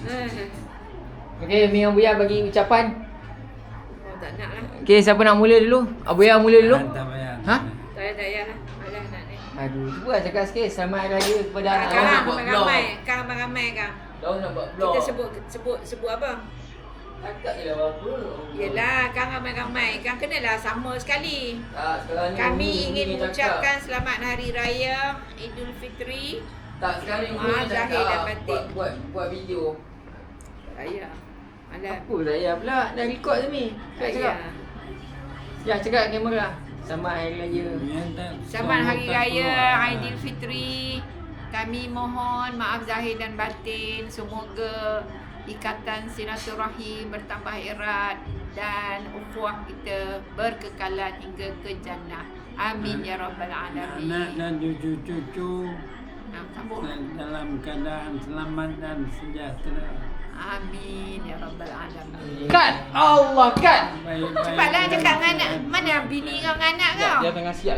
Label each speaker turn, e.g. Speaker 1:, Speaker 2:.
Speaker 1: Okey, Mi dengan Buya bagi ucapan.
Speaker 2: Oh, tak nak lah.
Speaker 1: Okey, siapa nak mula dulu? Buya mula dulu.
Speaker 3: Tak payah.
Speaker 1: Ha?
Speaker 2: Tak payah lah. Alah nak ni.
Speaker 1: Aduh, cuba cakap sikit selamat hari raya kepada
Speaker 2: Kang
Speaker 1: anak-anak.
Speaker 2: ramai-ramai. Kang ramai-ramai Kang.
Speaker 1: Dah nak buat vlog.
Speaker 2: Kita sebut apa?
Speaker 1: Cakap je lah apa.
Speaker 2: Yelah, Kang ramai-ramai. Kang kenalah sama sekali.
Speaker 1: Tak, sekarang ni
Speaker 2: Kami
Speaker 1: Umi
Speaker 2: ingin
Speaker 1: cakap.
Speaker 2: mengucapkan selamat hari raya Aidilfitri.
Speaker 1: Tak, sekarang ni Umi
Speaker 2: Maaf zahir dan
Speaker 1: cakap
Speaker 2: batin.
Speaker 1: buat video.
Speaker 2: Raya. Alah.
Speaker 1: Apa raya pula? Dah record je Mi. Cakap.
Speaker 2: Raya.
Speaker 1: Ya, cakap kamera. Selamat hari raya.
Speaker 2: Selamat hari raya Aidilfitri. Kami mohon maaf zahir dan batin. Semoga ikatan silaturahim bertambah erat dan ukhuwah kita berkekalan hingga ke jannah. Amin ya rabbal alamin.
Speaker 3: Anak dan cucu-cucu
Speaker 2: Sambung.
Speaker 3: dalam keadaan selamat dan sejahtera.
Speaker 2: Amin ya rabbal alamin.
Speaker 1: Cut! Allah, cut!
Speaker 3: Baik-baik.
Speaker 2: Cepatlah cakap dengan anak. Mana bini kau dengan anak kau?
Speaker 1: Dia tengah siap.